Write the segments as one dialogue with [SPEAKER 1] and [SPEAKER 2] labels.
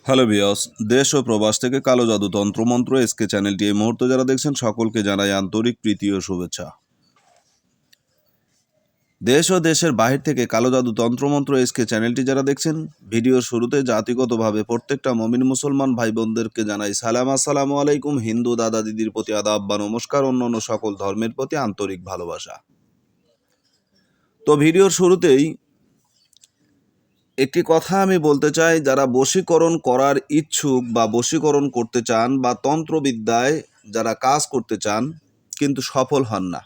[SPEAKER 1] Hello viewers, দেশ ও প্রবাস থেকে কালো জাদু তন্ত্রমন্ত্র এসকে চ্যানেলটি এই মুহূর্তে যারা দেখছেন সকলকে জানাই আন্তরিক প্রীতি ও শুভেচ্ছা। দেশ ও দেশের বাহির থেকে কালো জাদু তন্ত্রমন্ত্র এসকে চ্যানেলটি যারা দেখছেন, ভিডিওর শুরুতে জাতিগতভাবে প্রত্যেকটা মমিন মুসলমান ভাই বোনদেরকে জানাই সালাম, আসসালামু আলাইকুম। হিন্দু দাদা দিদির প্রতি আদাব বা নমস্কার, অন্যান্য সকল ধর্মের প্রতি আন্তরিক ভালোবাসা। তো ভিডিওর শুরুতেই একটি কথা আমি বলতে চাই, যারা বশীকরণ করার ইচ্ছুক বা বশীকরণ করতে চান বা তন্ত্রবিদ্যায় যারা কাজ করতে চান কিন্তু সফল হন না,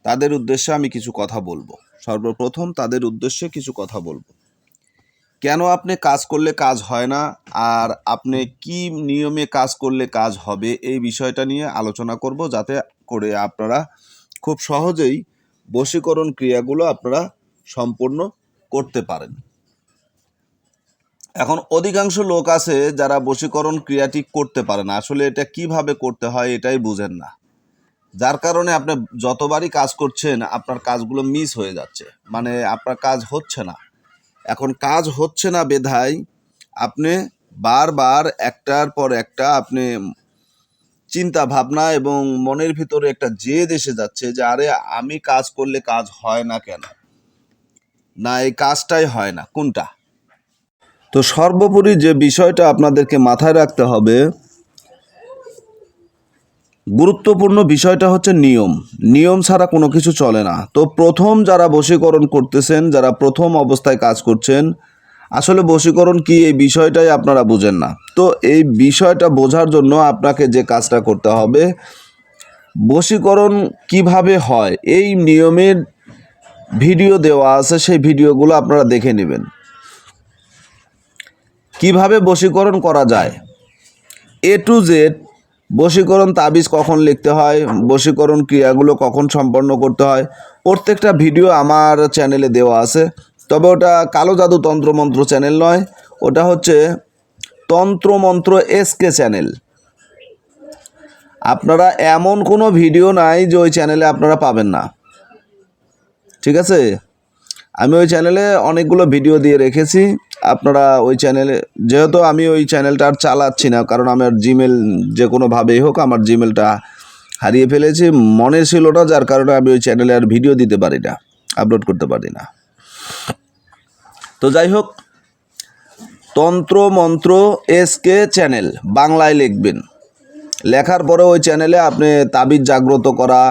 [SPEAKER 1] তাদের উদ্দেশ্যে আমি কিছু কথা বলবো। সর্বপ্রথম তাদের উদ্দেশ্যে কিছু কথা বলবো। কেন আপনি কাজ করলে কাজ হয় না, আর আপনি কি নিয়মে কাজ করলে কাজ হবে, এই বিষয়টা নিয়ে আলোচনা করব, যাতে করে আপনারা খুব সহজেই বশীকরণ ক্রিয়াগুলো আপনারা সম্পূর্ণ করতে পারেন। এখন অধিকাংশ লোক আছে যারা বশীকরণ ক্রিয়াটি করতে পারে না, আসলে এটা কিভাবে করতে হয় এটাই বুঝেন না, যার কারণে আপনি যতবারই কাজ করছেন আপনার কাজগুলো মিস হয়ে যাচ্ছে, মানে আপনার কাজ হচ্ছে না। এখন কাজ হচ্ছে না বেধায় আপনি বারবার একটার পর একটা আপনি চিন্তা ভাবনা এবং মনের ভিতরে একটা জেদ এসে যাচ্ছে যে আরে আমি কাজ করলে কাজ হয় না কেন, না এই কাজটাই হয় না, কোনটা। তো সর্বোপরি যে বিষয়টা আপনাদেরকে মাথায় রাখতে হবে, গুরুত্বপূর্ণ বিষয়টা হচ্ছে নিয়ম। নিয়ম ছাড়া কোনো কিছু চলে না। তো প্রথম যারা বশীকরণ করতেছেন, যারা প্রথম অবস্থায় কাজ করছেন, আসলে বশীকরণ কি এই বিষয়টাই আপনারা বুঝেন না। তো এই বিষয়টা বোঝার জন্য আপনাকে যে কাজটা করতে হবে, বশীকরণ কিভাবে হয় এই নিয়মের ভিডিও দেওয়া আছে, সেই ভিডিওগুলো আপনারা দেখে নেবেন। কিভাবে বশীকরণ করা যায় এ টু জেড, বশীকরণ তাবিজ কখন লিখতে হয়, বশীকরণ ক্রিয়াগুলো কখন সম্পন্ন করতে হয়, প্রত্যেকটা ভিডিও আমার চ্যানেলে দেওয়া আছে। তবে ওটা কালো জাদু তন্ত্রমন্ত্র চ্যানেল নয়, ওটা হচ্ছে তন্ত্রমন্ত্র এসকে চ্যানেল। আপনারা এমন কোনো ভিডিও নাই যে ওই চ্যানেলে আপনারা পাবেন না, ঠিক আছে। আমি ওই চ্যানেলে অনেকগুলো ভিডিও দিয়ে রেখেছি, আপনারা ওই চ্যানেলে, যেহেতু আমি ওই চ্যানেলটা আর চালাচ্ছি না, কারণ আমার জিমেল যে কোনোভাবেই হোক আমার জিমেলটা হারিয়ে ফেলেছি, মনে ছিল না, যার কারণে আমি ওই চ্যানেলে আর ভিডিও দিতে পারি না, আপলোড করতে পারি না। তো যাই হোক, তন্ত্র মন্ত্র এসকে চ্যানেল বাংলায় লিখবেন, লেখার পরে ওই চ্যানেলে আপনি তাবিজ জাগ্রত করা,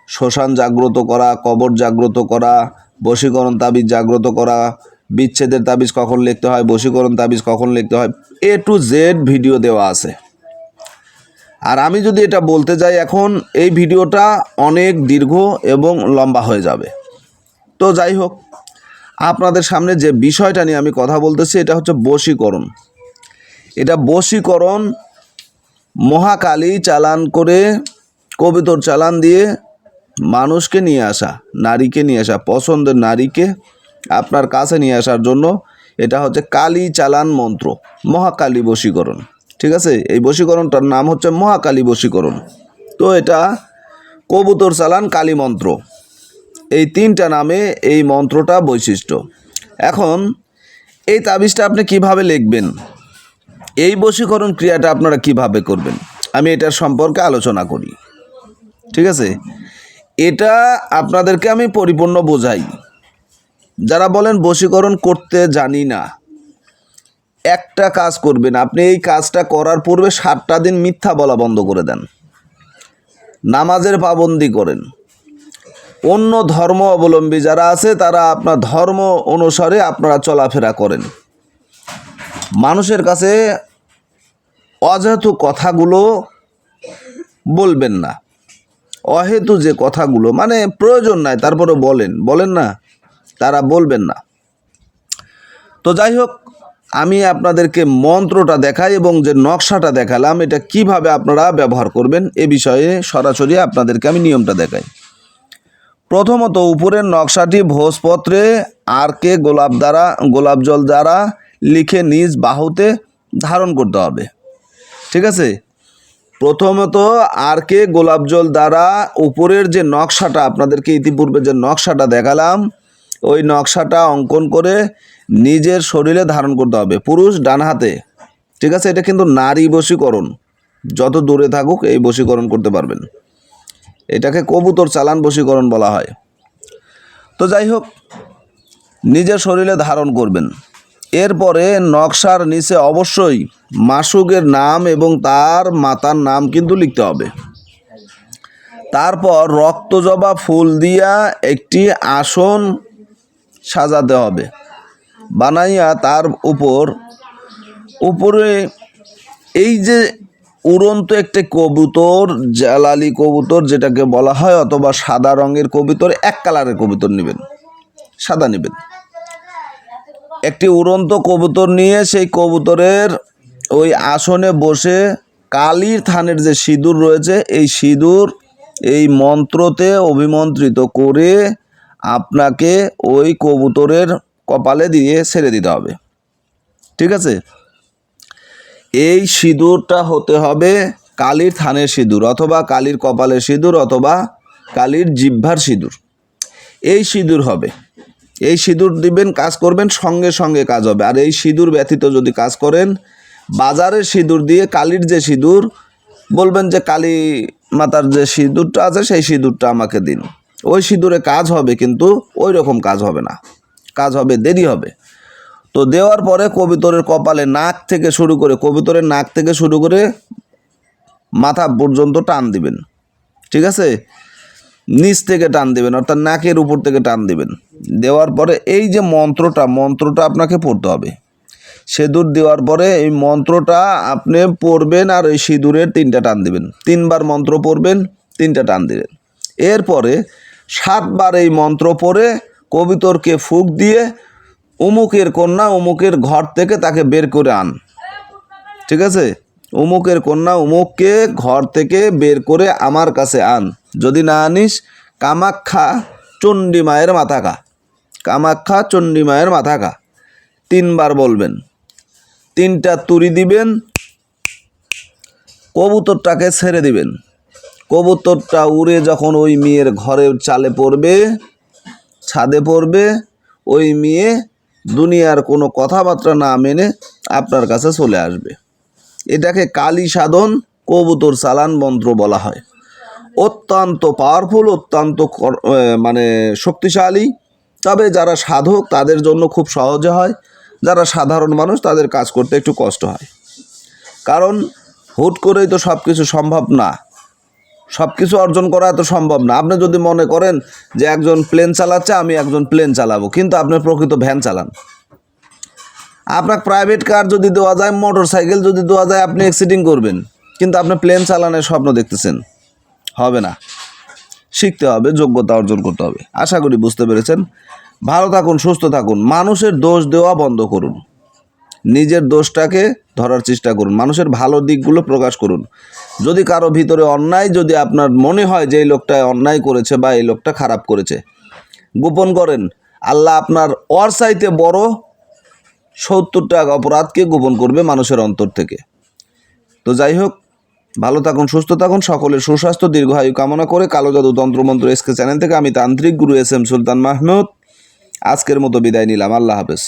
[SPEAKER 1] শ্মশান জাগ্রত করা, কবর জাগ্রত করা, বশীকরণ তাবিজ জাগ্রত করা, বিচ্ছেদের তাবিজ কখন লিখতে হয়, বশীকরণ তাবিজ কখন লিখতে হয়, এ টু জেড ভিডিও দেওয়া আছে। আর আমি যদি এটা বলতে যাই এখন, এই ভিডিওটা অনেক দীর্ঘ এবং লম্বা হয়ে যাবে। তো যাই হোক, আপনাদের সামনে যে বিষয়টা নিয়ে আমি কথা বলতেছি, এটা হচ্ছে বশীকরণ। এটা বশীকরণ মহাকালী চালান করে, কবিতর চালান দিয়ে মানুষকে নিয়ে আসা, নারীকে নিয়ে আসা, পছন্দের নারীকে আপনার কাছে নিয়ে আসার জন্য এটা হচ্ছে কালী চালান মন্ত্র, মহাকালী বশীকরণ, ঠিক আছে। এই বশীকরণটার নাম হচ্ছে মহাকালী বশীকরণ। তো এটা কবুতর চালান, কালী মন্ত্র, এই তিনটা নামে এই মন্ত্রটা বৈশিষ্ট্য। এখন এই তাবিজটা আপনি কিভাবে লিখবেন, এই বশীকরণ ক্রিয়াটা আপনারা কিভাবে করবেন, আমি এটার সম্পর্কে আলোচনা করি, ঠিক আছে। এটা আপনাদেরকে আমি পরিপূর্ণ বোঝাই। যারা বলেন বশীকরণ করতে জানি না, একটা কাজ করবেন, আপনি এই কাজটা করার পূর্বে 7টা দিন মিথ্যা বলা বন্ধ করে দেন, নামাজের পাবন্দি করেন। অন্য ধর্ম অবলম্বী যারা আছে তারা আপনার ধর্ম অনুসারে আপনারা চলাফেরা করেন। মানুষের কাছে অযথা কথাগুলো বলবেন না, অহেতু যে কথাগুলো মানে প্রয়োজন নাই তারপরে বলেন না, তারা বলবেন না। তো যাই হোক, আমি আপনাদেরকে মন্ত্রটা দেখাই এবং যে নকশাটা দেখালাম এটা কিভাবে আপনারা ব্যবহার করবেন এ বিষয়ে সরাসরি আপনাদেরকে আমি নিয়মটা দেখাই। প্রথমত উপরের নকশাটি ভোজপত্রে আরকে গোলাপ জল দ্বারা লিখে নিজ বাহুতে ধারণ করতে হবে, ঠিক আছে। প্রথমত আরকে গোলাপ জল দ্বারা উপরের যে নকশাটা আপনাদেরকে ইতিপূর্বে যে নকশাটা দেখালাম, ওই নকশাটা অঙ্কন করে নিজের শরীরে ধারণ করতে হবে, পুরুষ ডান হাতে। ঠিক আছে, এটা কিন্তু নারী বশীকরণ, যত দূরে থাকুক এই বশীকরণ করতে পারবেন। এটাকে কবুতর চালান বশীকরণ বলা হয়। তো যাই হোক, নিজের শরীরে ধারণ করবেন। এরপরে নকশার নিচে অবশ্যই মাসুকের নাম এবং তার মাতার নাম কিন্তু লিখতে হবে। তারপর রক্তজবা ফুল দিয়া একটি আসন সাজাতে হবে, বানাইয়া তার উপরে এই যে উড়ন্ত একটি কবুতর, জালালি কবুতর যেটাকে বলা হয়, অথবা সাদা রঙের কবুতর, এক কালারের কবুতর নেবেন, সাদা নেবেন। একটি উড়ন্ত কবুতর নিয়ে সেই কবুতরের ওই আসনে বসে কালীর থানের যে সিঁদুর রয়েছে, এই সিঁদুর এই মন্ত্রতে অভিমন্ত্রিত করে আপনাকে ওই কবুতরের কপালে দিয়ে ছেড়ে দিতে হবে। ঠিক আছে, এই সিঁদুরটা হতে হবে কালীর থানের সিঁদুর, অথবা কালীর কপালের সিঁদুর, অথবা কালীর জিহ্বার সিঁদুর। এই সিঁদুর হবে, এই সিঁদুর দিবেন, কাজ করবেন, সঙ্গে সঙ্গে কাজ হবে। আর এই সিঁদুর ব্যতীত যদি কাজ করেন, বাজারের সিঁদুর দিয়ে কালীর যে সিঁদুর, বলবেন যে কালী মাতার যে সিঁদুরটা আছে সেই সিঁদুরটা আমাকে দিন, ওই সিঁদুরে কাজ হবে, কিন্তু ওই রকম কাজ হবে না, কাজ হবে, দেরি হবে। তো দেওয়ার পরে কবুতরের কপালে নাক থেকে শুরু করে, কবুতরের নাক থেকে শুরু করে মাথা পর্যন্ত টান দিবেন। ঠিক আছে, নিচ থেকে টান দিবেন, অর্থাৎ নাকের উপর থেকে টান দিবেন। দেওয়ার পরে এই যে মন্ত্রটা আপনাকে পড়তে হবে। সিঁদুর দেওয়ার পরে এই মন্ত্রটা আপনি পড়বেন, আর এই সিঁদুরের 3টা টান দিবেন। 3বার মন্ত্র পড়বেন, 3টা টান দিবেন। এরপরে 7 বার এই মন্ত্র পড়ে কবুতরকে ফুঁক দিয়ে অমুকের কন্যা অমুকের ঘর থেকে তাকে বের করে আন। ঠিক আছে, অমুকের কন্যা অমুককে ঘর থেকে বের করে আমার কাছে আন। যদি না আনিস, কামাখ্যা চণ্ডী মায়ের মাথা খা, কামাখ্যা চণ্ডী মায়ের মাথা খা। 3 বার বলবেন, 3টা তুড়ি দিবেন, কবুতরটাকে ছেড়ে দিবেন। কবুতরটা উড়ে যখন ওই মেয়ের ঘরের চালে পড়বে, ছাদে পড়বে, ওই মেয়ে দুনিয়ার কোনো কথাবার্তা না মেনে আপনার কাছে চলে আসবে। এটাকে কালী সাধন কবুতর চালান মন্ত্র বলা হয়। অত্যন্ত পাওয়ারফুল, অত্যন্ত মানে শক্তিশালী। তবে যারা সাধক তাদের জন্য খুব সহজে হয়, যারা সাধারণ মানুষ তাদের কাজ করতে একটু কষ্ট হয়। কারণ হুট করেই তো সব কিছু সম্ভব না, সব কিছু অর্জন করা এত সম্ভব না। আপনি যদি মনে করেন যে একজন প্লেন চালাচ্ছে, আমি একজন প্লেন চালাবো, কিন্তু আপনি প্রকৃত ভ্যান চালান। আপনার প্রাইভেট কার যদি দেওয়া যায়, মোটর সাইকেল যদি দেওয়া যায়, আপনি অ্যাক্সিডেন্ট করবেন, কিন্তু আপনি প্লেন চালানোর স্বপ্ন দেখতেছেন, হবে না। শিখতে হবে, যোগ্যতা অর্জন করতে হবে। আশা করি বুঝতে পেরেছেন। ভালো থাকুন, সুস্থ থাকুন। মানুষের দোষ দেওয়া বন্ধ করুন, নিজের দোষটাকে ধরার চেষ্টা করুন, মানুষের ভালো দিকগুলো প্রকাশ করুন। যদি কারো ভিতরে অন্যায়, যদি আপনার মনে হয় যে এই লোকটা অন্যায় করেছে বা এই লোকটা খারাপ করেছে, গোপন করেন। আল্লাহ আপনার ওর চাইতে বড় 70টা অপরাধকে গোপন করবে মানুষের অন্তর থেকে। তো যাই হোক, ভালো থাকুন, সুস্থ থাকুন। সকলের সুস্বাস্থ্য দীর্ঘায়ু কামনা করে কালো জাদু তন্ত্রমন্ত্র এসকে চ্যানেল থেকে আমি তান্ত্রিক গুরু SM সুলতান মাহমুদ আজকের মতো বিদায় নিলাম। আল্লাহ হাফেজ।